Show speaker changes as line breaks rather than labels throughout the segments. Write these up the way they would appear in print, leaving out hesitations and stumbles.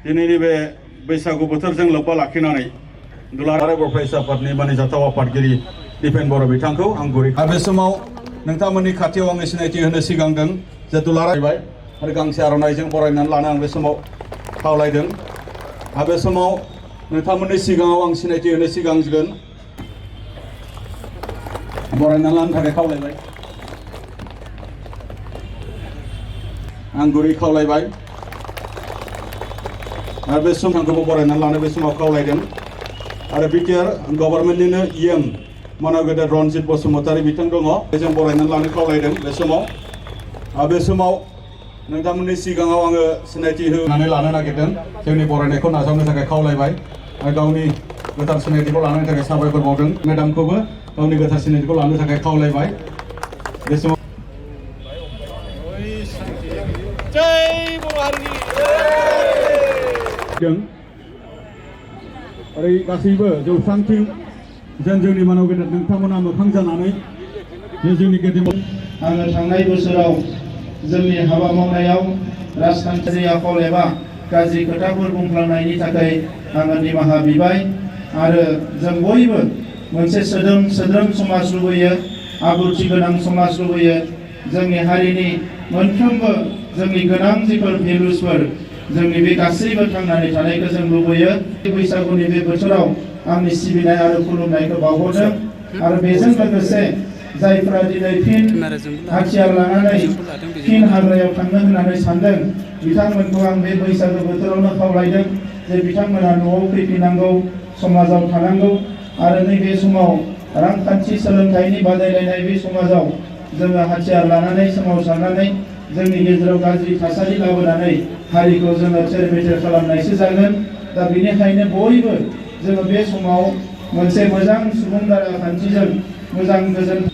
दिनैनि बे बैसागु बोथोरजों लोब्बा लाखिनानै दुलाराय बर' फरायसा आफादनि मानिजाथाव आफादगिरि दिपेन बर' बिथांखौ आं गुरै बे समाव नोंथांमोननि खाथियाव आङो सिनायथि होनो सिगांदों जे दुलाराय आरो गांसे आर'नाइजों बरायनानै लानो आं बे समाव खावलायदों आरो बे समाव नोंथांमोननि सिगाङाव आं सिनायथि होनो सिगांगोन बरायनानै लानो थाखाय खावलायबाय आं गुरै खावलायबाय आरो बे समाव बरायनानै लानो बे समाव खावलायदों आरो बिटिआर गभर्नमेन्टनिनो इएम मानगेदेर रनजित बसुमतारी बिथां दङ बेजों बरायनानै लानो खावलायदों बे समाव आरो बे समाव नोंथांमोननि सिगाङाव आङो सिनायथि होनानै लानो नागिरदों जोंनि बरायनायखौ नाजावनो थाखाय खावलायबाय आरो गावनि गोथार सिनायथिखौ लानो थाखाय साबायखर बावदों मेडामखौबो गावनि गोथार सिनायथिखौ लानो थाखाय खावलायबाय बे समाव जय बर' हारिनि ओरै गासैबो जौस्रांथिं जोंनि मानव गेदेर नोंथांमोना मोखां जानानै जोंनि गेदेर
आङो थांनाय बोसोराव जोंनि हाबा मावनायाव राजखान्थियारि आखल एबा गाज्रि खोथाफोर बुंफ्लांनायनि थाखाय आङो निमाहा बिबाय आरो जों बयबो मोनसे सोद्रोम समाज लुबैयो आब्रुथि गोनां समाज लुबैयो जोंनि हारिनि मोनफ्रोमबो जोंनि गोनां जिफोर भेलुसफोर जोंनि बे गासैबो थांनानै थानायखौ जों लुबैयो बैसागुनि बे बोथोराव आंनि सिबिनाय आरो खुलुमनायखौ बावहरदों आरो बेजों लोगोसे जायफोरा दिनै फिन हाथियार लानानै फिन हाग्रायाव थांनो होननानै सानदों बिथांमोनखौ आं बे बैसागु बोथोरावनो खावलायदों जे बिथांमोना न'आव फैफिननांगौ समाजाव थानांगौ आरो नैबे समाव रांखान्थि सोलोंथाइनि बादायलायनाय बे समाजाव जोङो हाथियार लानानै सोमावसारनानै जोंनि गेजेराव गाज्रि थासारि लाबोनानै हारिखौ जोङो थेर-बेथेर खालामनायसो जागोन दा बेनिखायनो बयबो जोङो बे समाव मोनसे मोजां सुबुं दारा खान्थिजों मोजां गोजोन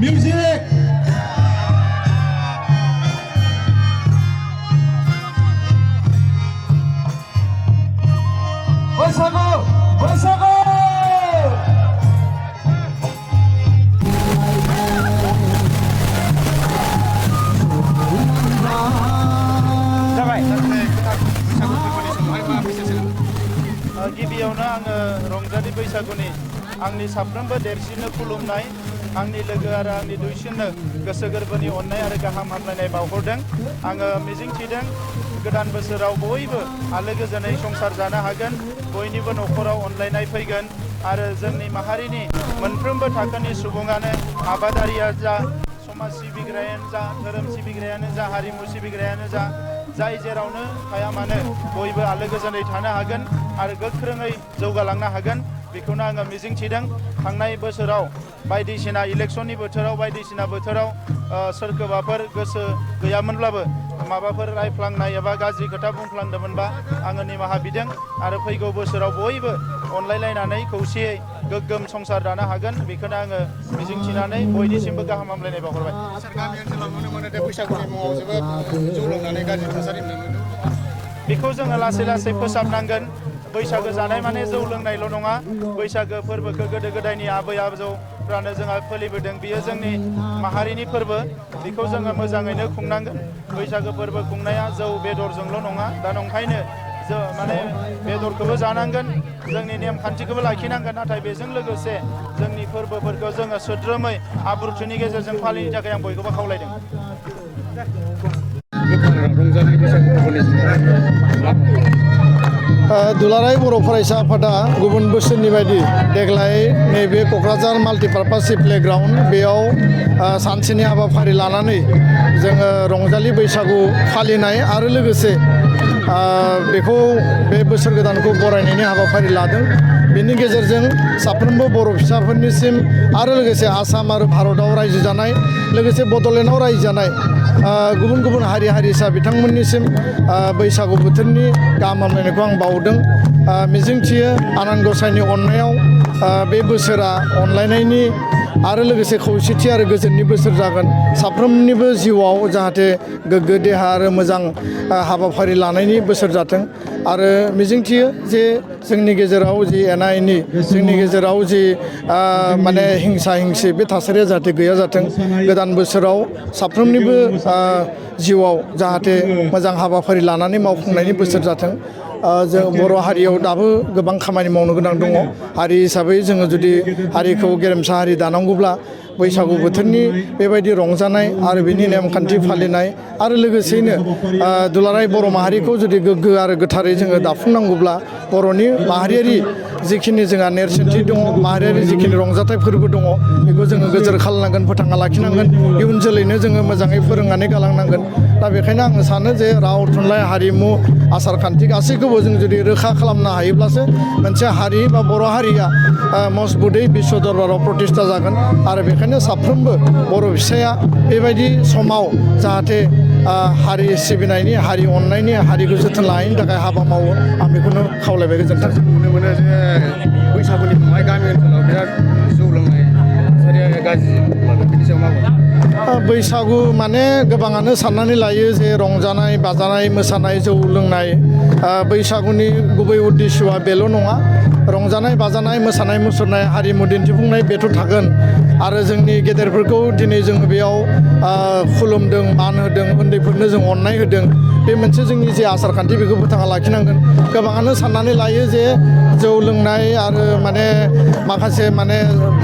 Music! बैसागु! बैसागु!
गिबियावनो आङो रंजालि बैसागुनि आंनि साफ्रोमबो देरसिननो खुलुमनाय आंनि लोगो आरो आंनि दुइसिननो गोसो गोरबोनि अननाय आरो गाहाम हामलायनाय बावहरदों आङो मिजिंथिदों गोदान बोसोराव बयबो आलो गोजोनै संसार जानो हागोन बयनिबो न'खराव अनलायनाय फैगोन आरो जोंनि माहारिनि मोनफ्रोमबो थाखोनि सुबुङानो आबादारिया जा समाज सिबिग्रायानो जा धोरोम सिबिग्रायानो जा हारिमु सिबिग्रायानो जा जाय जेरावनो थाया मानो बयबो आलो गोजोनै थानो हागोन आरो गोख्रोङै जौगालांनो हागोन बेखौनो आङो मिजिंथिदों थांनाय बोसोराव बायदिसिना इलेक्सननि बोथोराव बायदिसिना बोथोराव सोरखौबाफोर गोसो गैयामोनब्लाबो माबाफोर रायफ्लांनाय एबा गाज्रि खोथा बुंफ्लांदोंमोनबा आङो निमाहा बिदों आरो फैगौ बोसोराव बयबो अनलायलायनानै खौसेयै गोग्गोम संसार दानो हागोन बेखौनो आङो मिजिंथिनानै बयनिसिमबो गाहाम हामलायनाय बावहरबाय।
गामि ओनसोलाव नुनो मोनो दे बैसागुनि मुङाव जोबोद जौ लोंनानै गाज्रि थासारि नुनो मोनो।
बेखौ जोङो लासै लासै फोसाबनांगोन। बैसागो जानाय माने जौ लोंनायल' नङा। बैसागो फोरबोखौ गोदो गोदायनि आबै आबौफ्रानो जोंहा फालिबोदों। बियो जोंनि माहारिनि फोरबो। बेखौ जोङो मोजाङैनो खुंनांगोन। बैसागो फोरबो खुंनाया जौ बेदरजोंल' नङा। दा नंखायनो माने बेदरखौबो जानांगोन, जोंनि नेमखान्थिखौबो लाखिनांगोन। नाथाय बेजों लोगोसे जोंनि फोरबोफोरखौ जोङो सोद्रोमै आब्रुथिनि गेजेरजों फालिनो थाखाय आं बयखौबो खावलायदों।
दुलाराय बर' फरायसा आफादा गुबुन बोसोरनि बायदि देग्लाय नैबे क'क्राझार माल्टिपार्पास प्लेग्राउन्ड बेयाव सानसेनि हाबाफारि लानानै जोङो रंजालि बैसागु फालिनाय आरो लोगोसे बेखौ बे बोसोर गोदानखौ बरायनायनि हाबाफारि लादों। बेनि गेजेरजों साफ्रोमबो बर' फिसाफोरनिसिम आरो लोगोसे आसाम आरो भारताव रायजो जानाय लोगोसे बड'लेण्डआव रायजो जानाय गुबुन गुबुन हारि हारिसा बिथांमोननिसिम बैसागु बोथोरनि गाहाम हामलायनायखौ आं बावदों। मिजिंथियो आनान गसाइनि अननायाव बे बोसोरा अनलायनायनि आरो लोगोसे खौसेथि आरो गोजोननि बोसोर जागोन। साफ्रोमनिबो जिउआव जाहाथे गोग्गो देहा आरो मोजां हाबाफारि लानायनि बोसोर जाथों आरो मिजिंथियो जे जोंनि गेजेराव जि एना एनि जोंनि गेजेराव जि माने हिंसा हिंसि बे थासारिया जाहाथे गैया जाथों। गोदान बोसोराव साफ्रोमनिबो जिउआव जाहाथे मोजां हाबाफारि लानानै मावफुंनायनि बोसोर जाथों। जों बर' हारियाव दाबो गोबां खामानि मावनो गोनां दङ। हारि हिसाबै जोङो जुदि हारिखौ गेरेमसा हारि दानांगौब्ला बैसागु बोथोरनि बेबायदि रंजानाय आरो बिनि नेमखान्थि फालिनाय आरो लोगोसेयैनो दुलाराय बर' माहारिखौ जुदि गोग्गो आरो गोथारै जोङो दाफुंनांगौब्ला बर'नि माहारियारि जिखिनि जोंहा नेरसोनथि दङ, माहारियारि जिखिनि रंजाथाइ फोरबो दङ, बेखौ जोङो गोजोर खालामनांगोन, फोथांना लाखिनांगोन, इयुन जोलैनो जोङो मोजाङै फोरोंनानै गालांनांगोन। दा बेखायनो आङो सानो जे राव थुनलाइ हारिमु आसार खान्थि गासैखौबो जों जुदि रोखा खालामनो हायोब्लासो मोनसे हारि बा बर' हारिया मजबुतै बिश्व दरबाराव प्रतिष्ठा जागोन। आरो बेखायनो साफ्रोमबो बर' फिसाया बेबायदि समाव जाहाथे हारि सिबिनायनि, हारि अननायनि, हारिखौ जोथोन लानायनि थाखाय हाबा मावो। आं बेखौनो खावलायबाय। गोजोन्थों।
नुनो मोनो जे बैसागुनि मुङावहाय गामि ओनसोलाव बिराद जौ लोंनाय थासारिया गाज्रि। बिनि सायाव मा बुङो?
बैसागु माने गोबाङानो साननानै लायो जे रंजानाय बाजानाय मोसानाय जौ लोंनाय। बैसागुनि गुबै उद्देस्यआ बेल' नङा। रंजानाय बाजानाय मोसानाय मुसुरनाय हारिमु दिन्थिफुंनाय बेथ' थागोन आरो जोंनि गेदेरफोरखौ दिनै जोङो बेयाव खुलुमदों, मान होदों, उन्दैफोरनो जों अननाय होदों। बे मोनसे जोंनि जे आसार खान्थि बेखौ फोथांना लाखिनांगोन। गोबाङानो साननानै लायो जे जौ लोंनाय आरो माने माखासे माने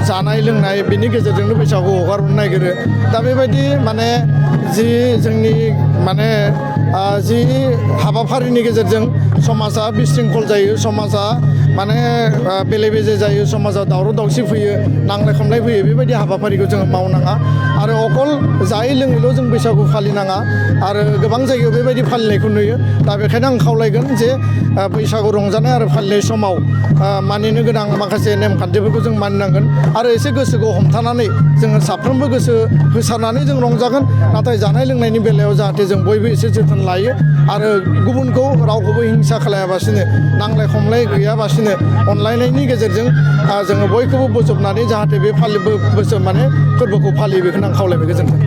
जानाय लोंनाय बिनि गेजेरजोंनो बैसागु हगारहरनो नागिरो। दा बेबायदि माने जि जोंनि माने जि हाबाफारिनि गेजेरजों समाजा बिशृंखल जायो, समाजा माने बेले बेजे जायो, समाजाव दावराव दावसि फैयो, नांलाय खमलाय फैयो, बेबायदि हाबाफारिखौ जोङो मावनाङा आरो अकल जायै लोङैल' जों बैसागु फालिनाङा आरो गोबां जायगायाव बेबायदि फालिनायखौ नुयो। दा बेखायनो आं खावलायगोन जे बैसागु रंजानाय आरो फालिनाय समाव मानिनो गोनां माखासे नेमखान्थिफोरखौ जों मानिनांगोन आरो एसे गोसोखौ हमथानानै जोङो साफ्रोमबो गोसो होसारनानै जों रंजागोन। नाथाय जानाय लोंनायनि बेलायाव जाहाथे जों बयबो एसे जोथोन लायो आरो गुबुनखौ रावखौबो हिंसा खालायाबासिनो, नांलाय खमलाय गैयाबासिनो अनलायनायनि गेजेरजों जोङो बयखौबो बोजबनानै जाहाथे बे फोरबोखौ फालियो बेखौनो आं खावलायबाय। गोजोन्थों।